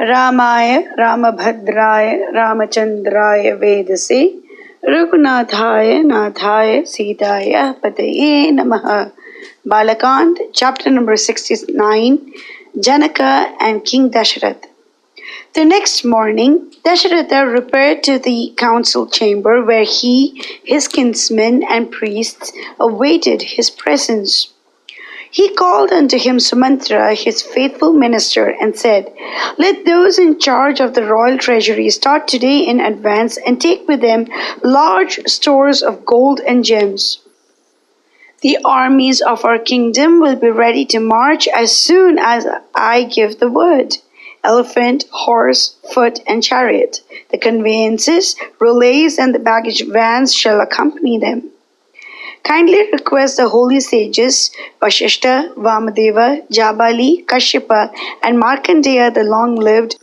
Ramaya Ramabhadraya Ramachandraya Vedase Raghunathaya Nathaya Sitaya Pataye Namaha. Balakand, chapter number 69, Janaka and King Dasaratha. The next morning, Dasaratha repaired to the council chamber where he, his kinsmen and priests awaited his presence. He called unto him Sumantra, his faithful minister, and said, "Let those in charge of the royal treasury start today in advance and take with them large stores of gold and gems. The armies of our kingdom will be ready to march as soon as I give the word. Elephant, horse, foot, and chariot, the conveyances, relays, and the baggage vans shall accompany them. Kindly request the holy sages Vashishta, Vamadeva, Jabali, Kashyapa, and Markandeya the long-lived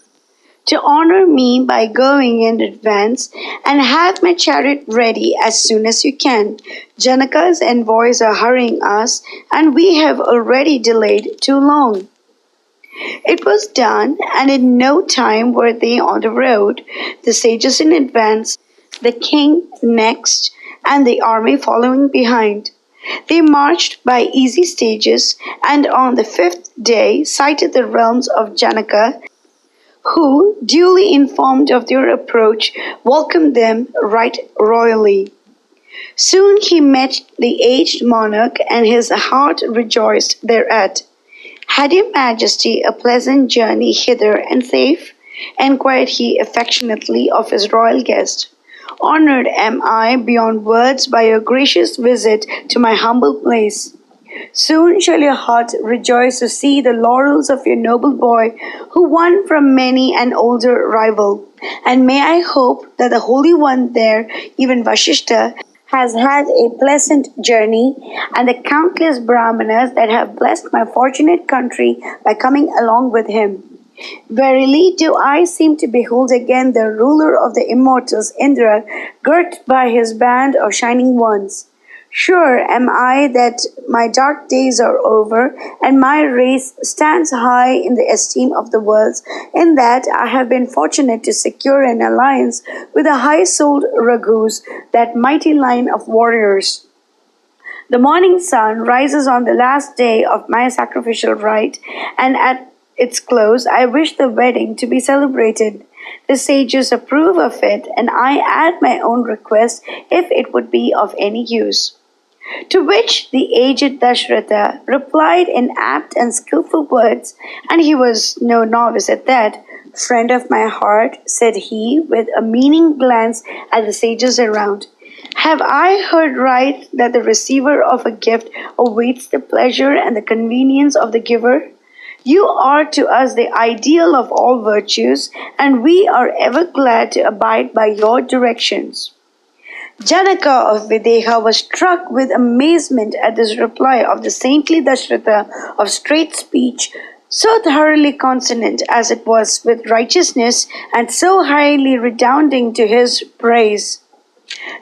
to honor me by going in advance and have my chariot ready as soon as you can. Janaka's envoys are hurrying us, and we have already delayed too long." It was done, and in no time were they on the road, the sages in advance, the king next, and the army following behind. They marched by easy stages, and on the 5th day sighted the realms of Janaka, who, duly informed of their approach, welcomed them right royally. Soon he met the aged monarch, and his heart rejoiced thereat. "Had your majesty a pleasant journey hither and safe?" enquired he affectionately of his royal guest. "Honored am I beyond words by your gracious visit to my humble place. Soon shall your heart rejoice to see the laurels of your noble boy, who won from many an older rival. And may I hope that the Holy One there, even Vashishta, has had a pleasant journey, and the countless Brahmanas that have blessed my fortunate country by coming along with him. Verily do I seem to behold again the ruler of the immortals, Indra, girt by his band of shining ones. Sure am I that my dark days are over, and my race stands high in the esteem of the worlds, in that I have been fortunate to secure an alliance with the high-souled Raghus, that mighty line of warriors. The morning sun rises on the last day of my sacrificial rite, and at its close I wish the wedding to be celebrated. The sages approve of it, and I add my own request if it would be of any use." To which the aged Dasaratha replied in apt and skillful words, and he was no novice at that. "Friend of my heart," said he, with a meaning glance at the sages around, "have I heard right that the receiver of a gift awaits the pleasure and the convenience of the giver? You are to us the ideal of all virtues, and we are ever glad to abide by your directions." Janaka of Videha was struck with amazement at this reply of the saintly Dasaratha of straight speech, so thoroughly consonant as it was with righteousness, and so highly redounding to his praise.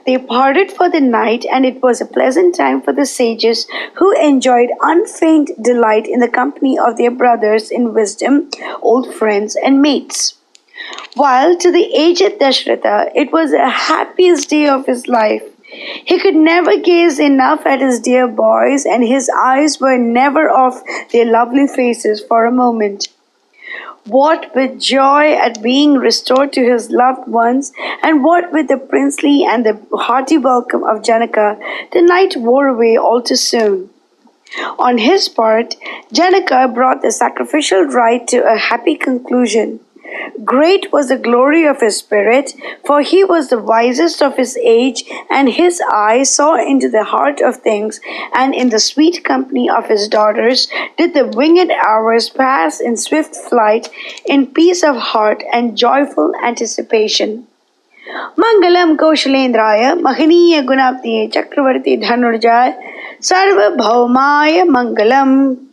They parted for the night, and it was a pleasant time for the sages, who enjoyed unfeigned delight in the company of their brothers in wisdom, old friends, and mates. While to the aged Dasaratha it was the happiest day of his life. He could never gaze enough at his dear boys, and his eyes were never off their lovely faces for a moment. What with joy at being restored to his loved ones, and what with the princely and the hearty welcome of Janaka, the night wore away all too soon. On his part, Janaka brought the sacrificial rite to a happy conclusion. Great was the glory of his spirit, for he was the wisest of his age, and his eye saw into the heart of things, and in the sweet company of his daughters did the winged hours pass in swift flight, in peace of heart and joyful anticipation. Mangalam Kaushalendraya, Mahaniya Gunaptiye Chakravarti Dhanurjaya, Sarvabhaumaya Mangalam.